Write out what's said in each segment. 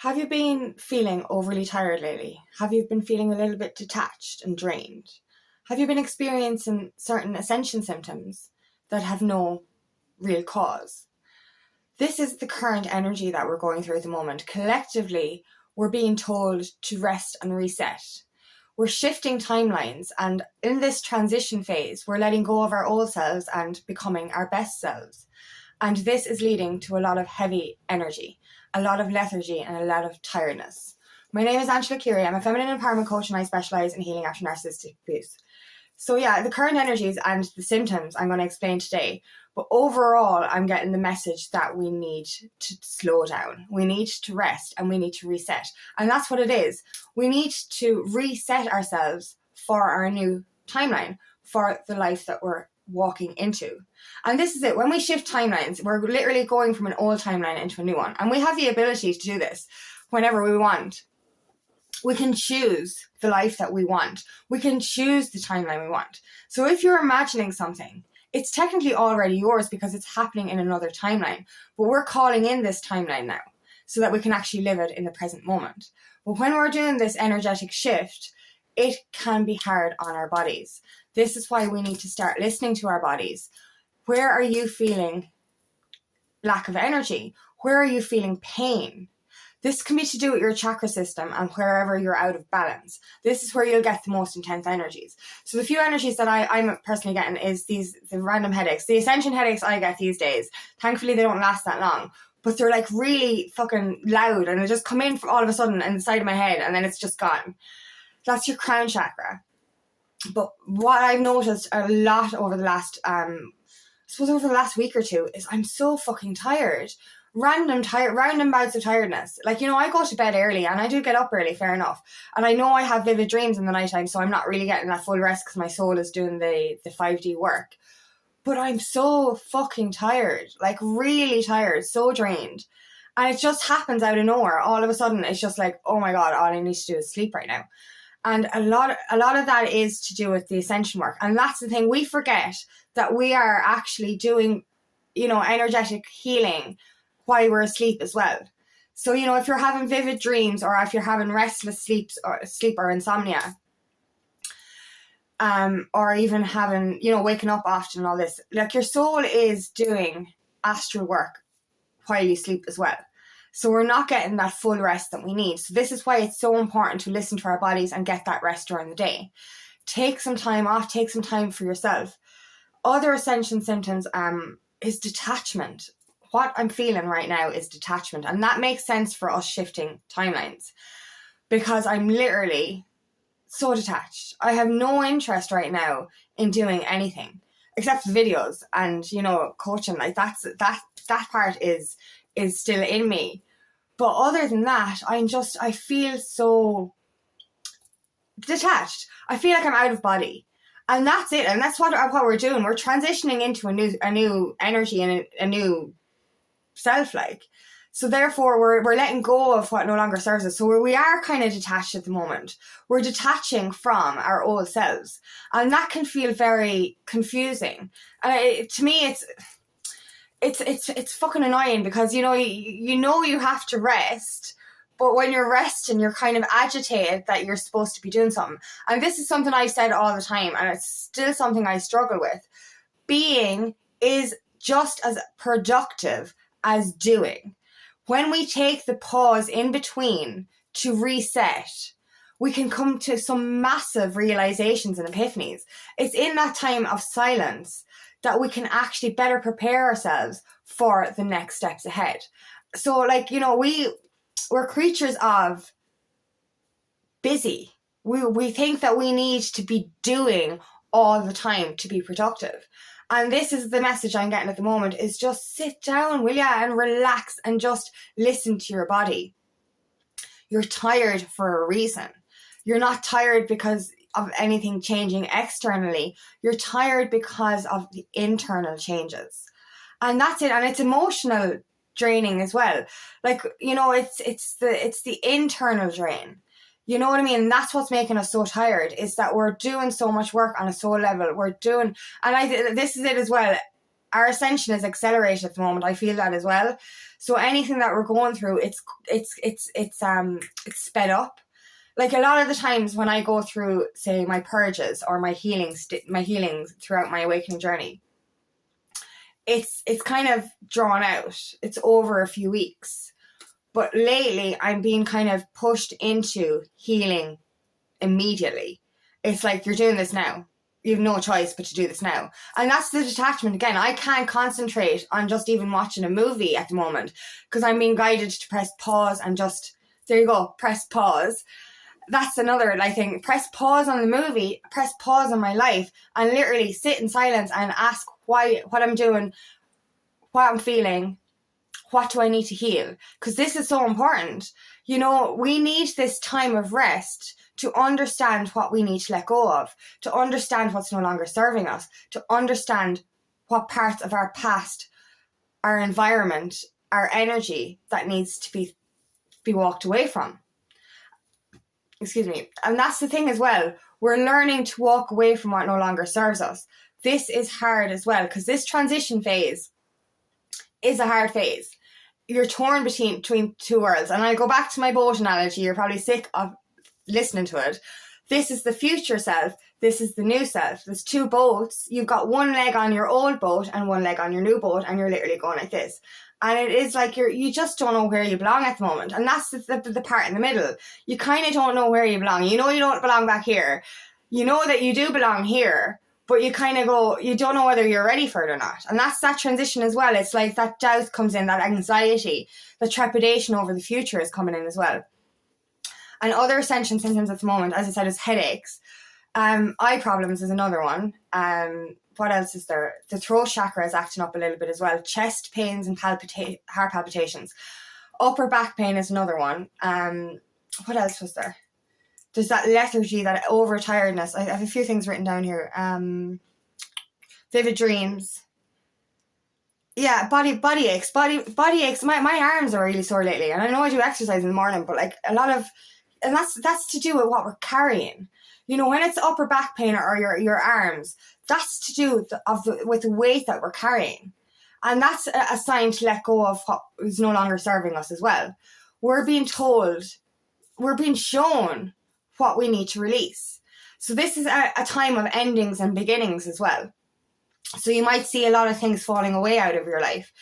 Have you been feeling overly tired lately? Have you been feeling a little bit detached and drained? Have you been experiencing certain ascension symptoms that have no real cause? This is the current energy that we're going through at the moment. Collectively, we're being told to rest and reset. We're shifting timelines, and in this transition phase, we're letting go of our old selves and becoming our best selves. And this is leading to a lot of heavy energy, a lot of lethargy, and a lot of tiredness. My name is Angela Curie. I'm a feminine empowerment coach, and I specialise in healing after narcissistic abuse. So yeah, the current energies and the symptoms I'm going to explain today. But overall, I'm getting the message that we need to slow down. We need to rest and we need to reset. And that's what it is. We need to reset ourselves for our new timeline, for the life that we're walking into. And this is it. When we shift timelines, we're literally going from an old timeline into a new one. And we have the ability to do this whenever we want. We can choose the life that we want. We can choose the timeline we want. So if you're imagining something, it's technically already yours because it's happening in another timeline. But we're calling in this timeline now so that we can actually live it in the present moment. But when we're doing this energetic shift, it can be hard on our bodies. This is why we need to start listening to our bodies. Where are you feeling lack of energy? Where are you feeling pain? This can be to do with your chakra system and wherever you're out of balance. This is where you'll get the most intense energies. So the few energies that I'm personally getting is the random headaches. The Ascension headaches I get these days. Thankfully, they don't last that long. But they're like really fucking loud and they just come in all of a sudden in the side of my head and then it's just gone. That's your crown chakra. But what I've noticed a lot over the last, over the last week or two is I'm so fucking tired. Random bouts of tiredness. Like, I go to bed early and I do get up early, fair enough. And I know I have vivid dreams in the nighttime, so I'm not really getting that full rest because my soul is doing the 5D work. But I'm so fucking tired, like really tired, so drained. And it just happens out of nowhere. All of a sudden, it's just like, oh my God, all I need to do is sleep right now. And a lot of that is to do with the ascension work. And that's the thing, we forget that we are actually doing, energetic healing while we're asleep as well. So, if you're having vivid dreams or if you're having restless sleep or insomnia, or even having, waking up often and all this, like your soul is doing astral work while you sleep as well. So we're not getting that full rest that we need. So this is why it's so important to listen to our bodies and get that rest during the day. Take some time off, take some time for yourself. Other ascension symptoms is detachment. What I'm feeling right now is detachment. And that makes sense for us shifting timelines because I'm literally so detached. I have no interest right now in doing anything except for videos and, coaching. Like that part is still in me. But other than that, I feel so detached. I feel like I'm out of body. And that's it. And that's what we're doing. We're transitioning into a new energy and a new self, like. So therefore, we're letting go of what no longer serves us. So we are kind of detached at the moment. We're detaching from our old selves. And that can feel very confusing. And to me, it's fucking annoying because, you have to rest. But when you're resting, you're kind of agitated that you're supposed to be doing something. And this is something I've said all the time. And it's still something I struggle with. Being is just as productive as doing. When we take the pause in between to reset, we can come to some massive realizations and epiphanies. It's in that time of silence that we can actually better prepare ourselves for the next steps ahead. So, we're creatures of busy. We think that we need to be doing all the time to be productive. And this is the message I'm getting at the moment is just sit down, will ya, and relax and just listen to your body. You're tired for a reason. You're not tired because of anything changing externally. You're tired because of the internal changes. And that's it. And it's emotional draining as well. Like, it's the internal drain. You know what I mean? That's what's making us so tired is that we're doing so much work on a soul level. This is it as well. our ascension is accelerated at the moment. I feel that as well. So anything that we're going through, it's sped up. Like a lot of the times when I go through, say, my purges or my healings throughout my awakening journey, it's kind of drawn out. It's over a few weeks. But lately, I'm being kind of pushed into healing immediately. It's like, you're doing this now. You have no choice but to do this now. And that's the detachment again. I can't concentrate on just even watching a movie at the moment because I'm being guided to press pause and just, there you go, press pause. That's another thing. Press pause on the movie, press pause on my life, and literally sit in silence and ask what I'm doing, what I'm feeling, what do I need to heal? Because this is so important. You know, we need this time of rest to understand what we need to let go of, to understand what's no longer serving us, to understand what parts of our past, our environment, our energy that needs to be walked away from. Excuse me. And that's the thing as well. We're learning to walk away from what no longer serves us. This is hard as well, because this transition phase is a hard phase. You're torn between two worlds. And I'll go back to my boat analogy. You're probably sick of listening to it. This is the future self. This is the new self. There's two boats. You've got one leg on your old boat and one leg on your new boat, and you're literally going like this. And it is like you just don't know where you belong at the moment. And that's the part in the middle. You kind of don't know where you belong. You know you don't belong back here. You know that you do belong here, but you kind of go, you don't know whether you're ready for it or not. And that's that transition as well. It's like that doubt comes in, that anxiety, the trepidation over the future is coming in as well. And other ascension symptoms at the moment, as I said, is headaches. Eye problems is another one. What else is there? The throat chakra is acting up a little bit as well. Chest pains and heart palpitations. Upper back pain is another one. What else was there? There's that lethargy, that over tiredness. I have a few things written down here. Vivid dreams. Yeah, body aches. Body aches. My arms are really sore lately, and I know I do exercise in the morning, but like a lot of, and that's to do with what we're carrying. You know, when it's upper back pain or your arms, that's to do with the weight that we're carrying. And that's a sign to let go of what is no longer serving us as well. We're being shown what we need to release. So this is a time of endings and beginnings as well. So you might see a lot of things falling away out of your life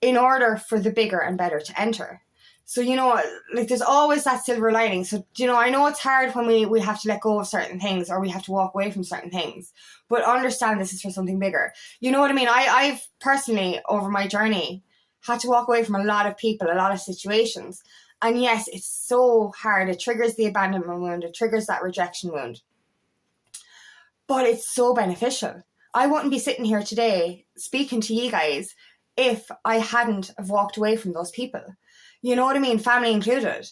in order for the bigger and better to enter. So, you know, like there's always that silver lining. So, you know, I know it's hard when we have to let go of certain things or we have to walk away from certain things, but understand this is for something bigger. You know what I mean? I've personally, over my journey, had to walk away from a lot of people, a lot of situations. And yes, it's so hard. It triggers the abandonment wound. It triggers that rejection wound. But it's so beneficial. I wouldn't be sitting here today speaking to you guys if I hadn't have walked away from those people. You know what I mean? Family included.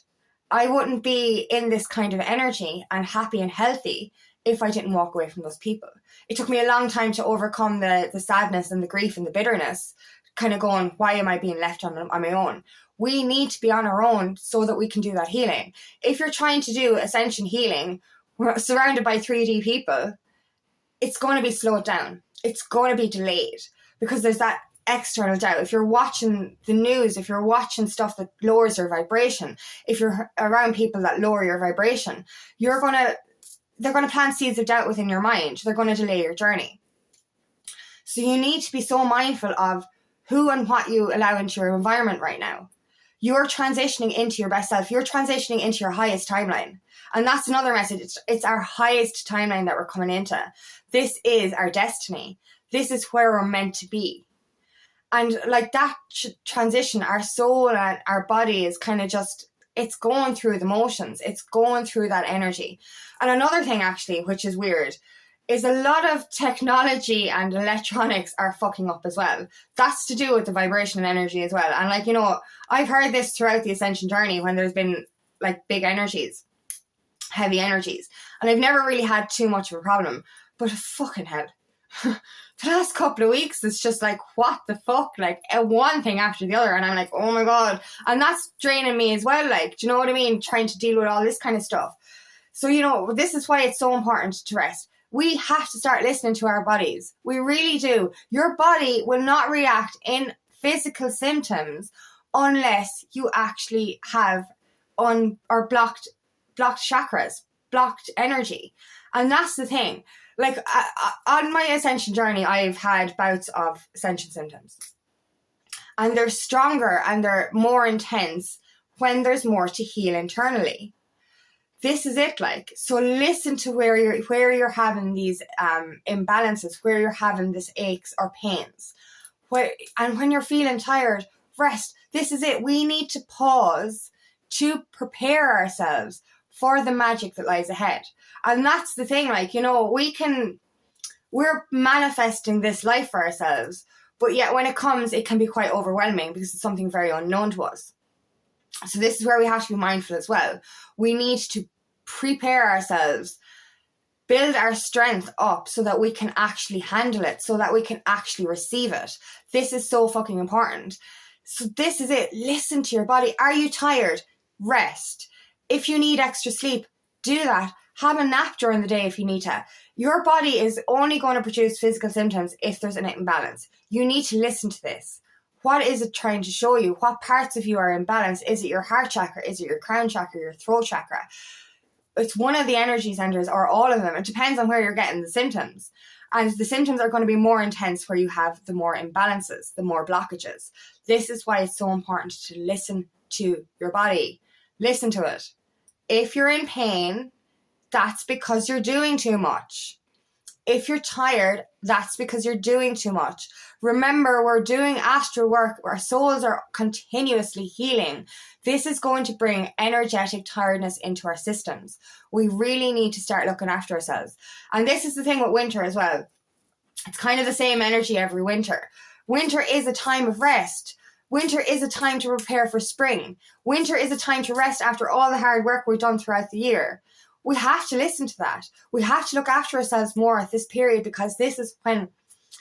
I wouldn't be in this kind of energy and happy and healthy if I didn't walk away from those people. It took me a long time to overcome the sadness and the grief and the bitterness, kind of going, why am I being left on my own? We need to be on our own so that we can do that healing. If you're trying to do Ascension healing, we're surrounded by 3D people, it's going to be slowed down. It's going to be delayed because there's that external doubt. If you're watching the news, if you're watching stuff that lowers your vibration, if you're around people that lower your vibration, they're going to plant seeds of doubt within your mind. They're going to delay your journey. So you need to be so mindful of who and what you allow into your environment right now. You're transitioning into your best self. You're transitioning into your highest timeline. And that's another message. It's our highest timeline that we're coming into. This is our destiny. This is where we're meant to be. And like that transition, our soul and our body is kind of just, it's going through the motions. It's going through that energy. And another thing actually, which is weird, is a lot of technology and electronics are fucking up as well. That's to do with the vibration and energy as well. And like, you know, I've heard this throughout the Ascension journey when there's been like big energies, heavy energies. And I've never really had too much of a problem. But fucking hell. The last couple of weeks, it's just like, what the fuck? Like, one thing after the other. And I'm like, oh my God. And that's draining me as well. Like, do you know what I mean? Trying to deal with all this kind of stuff. So, you know, this is why it's so important to rest. We have to start listening to our bodies. We really do. Your body will not react in physical symptoms unless you actually have blocked chakras, blocked energy. And that's the thing. Like, on my Ascension journey, I've had bouts of Ascension symptoms. And they're stronger and they're more intense when there's more to heal internally. This is it, like. So listen to where you're having these imbalances, where you're having these aches or pains. And when you're feeling tired, rest. This is it. We need to pause to prepare ourselves for the magic that lies ahead. And that's the thing, like, you know, we're manifesting this life for ourselves, but yet when it comes, it can be quite overwhelming because it's something very unknown to us. So this is where we have to be mindful as well. We need to prepare ourselves, build our strength up so that we can actually handle it, so that we can actually receive it. This is so fucking important. So this is it. Listen to your body. Are you tired? Rest. If you need extra sleep, do that. Have a nap during the day if you need to. Your body is only going to produce physical symptoms if there's an imbalance. You need to listen to this. What is it trying to show you? What parts of you are imbalanced? Is it your heart chakra? Is it your crown chakra? Your throat chakra? It's one of the energy centers or all of them. It depends on where you're getting the symptoms. And the symptoms are going to be more intense where you have the more imbalances, the more blockages. This is why it's so important to listen to your body. Listen to it. If you're in pain, that's because you're doing too much. If you're tired, that's because you're doing too much. Remember, we're doing astral work. Our souls are continuously healing. This is going to bring energetic tiredness into our systems. We really need to start looking after ourselves. And this is the thing with winter as well. It's kind of the same energy every winter. Winter is a time of rest. Winter is a time to prepare for spring. Winter is a time to rest after all the hard work we've done throughout the year. We have to listen to that. We have to look after ourselves more at this period because this is when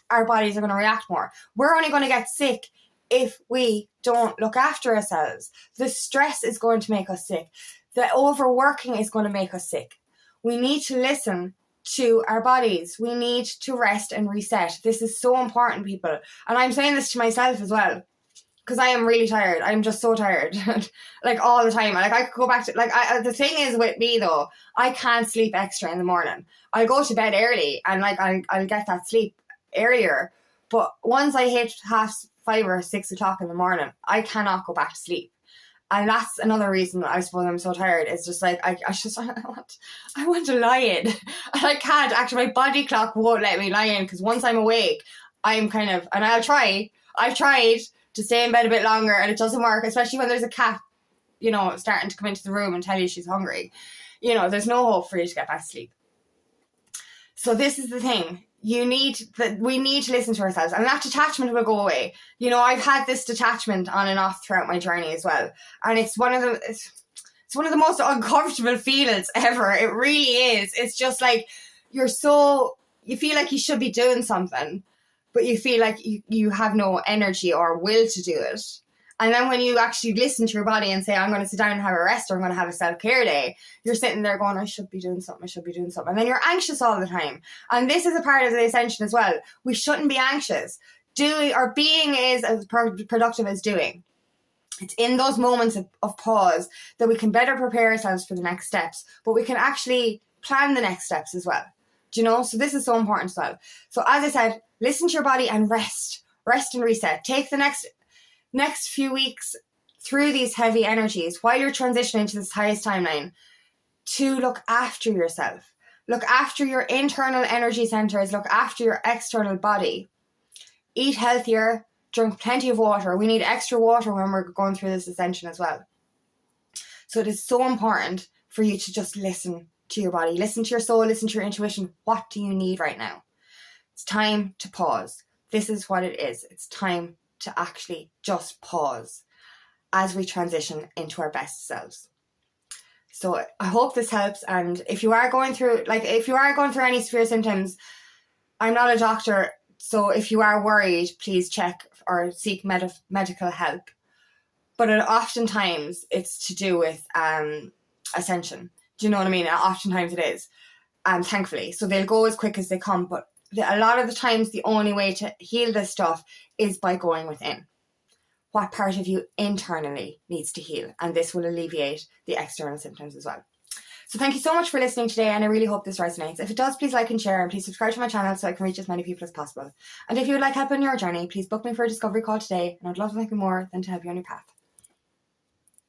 our bodies are going to react more. We're only going to get sick if we don't look after ourselves. The stress is going to make us sick. The overworking is going to make us sick. We need to listen to our bodies. We need to rest and reset. This is so important, people. And I'm saying this to myself as well, because I am really tired. I'm just so tired, like all the time. Like I could go back to, like, the thing is with me though, I can't sleep extra in the morning. I'll go to bed early and like I'll get that sleep earlier. But once I hit 5 or 6 o'clock in the morning, I cannot go back to sleep. And that's another reason I suppose I'm so tired. It's just like, I want to lie in. And I can't. Actually, my body clock won't let me lie in because once I'm awake, I'm kind of, and I've tried to stay in bed a bit longer and it doesn't work, especially when there's a cat, you know, starting to come into the room and tell you she's hungry. You know, there's no hope for you to get back to sleep. So this is the thing. We need to listen to ourselves, and that detachment will go away. You know, I've had this detachment on and off throughout my journey as well, and it's one of the most uncomfortable feelings ever. It really is. It's just like you feel like you should be doing something, but you feel like you have no energy or will to do it. And then when you actually listen to your body and say, I'm going to sit down and have a rest, or I'm going to have a self-care day, you're sitting there going, I should be doing something. And then you're anxious all the time. And this is a part of the Ascension as well. We shouldn't be anxious. Doing or being is as productive as doing. It's in those moments of pause that we can better prepare ourselves for the next steps, but we can actually plan the next steps as well. Do you know? So this is so important as well. So as I said, listen to your body and rest and reset. Take the next few weeks through these heavy energies while you're transitioning to this highest timeline to look after yourself. Look after your internal energy centers. Look after your external body. Eat healthier. Drink plenty of water. We need extra water when we're going through this ascension as well. So it is so important for you to just listen to your body. Listen to your soul. Listen to your intuition. What do you need right now? It's time to pause. This is what it is. It's time to actually just pause as we transition into our best selves. So I hope this helps. And if you are going through any severe symptoms, I'm not a doctor, so if you are worried, please check or seek medical help. But oftentimes it's to do with ascension. Do you know what I mean? Oftentimes it is. thankfully. So they'll go as quick as they come. But a lot of the times, the only way to heal this stuff is by going within. What part of you internally needs to heal? And this will alleviate the external symptoms as well. So thank you so much for listening today, and I really hope this resonates. If it does, please like and share, and please subscribe to my channel so I can reach as many people as possible. And if you would like help on your journey, please book me for a discovery call today, and I'd love nothing more than to help you on your path.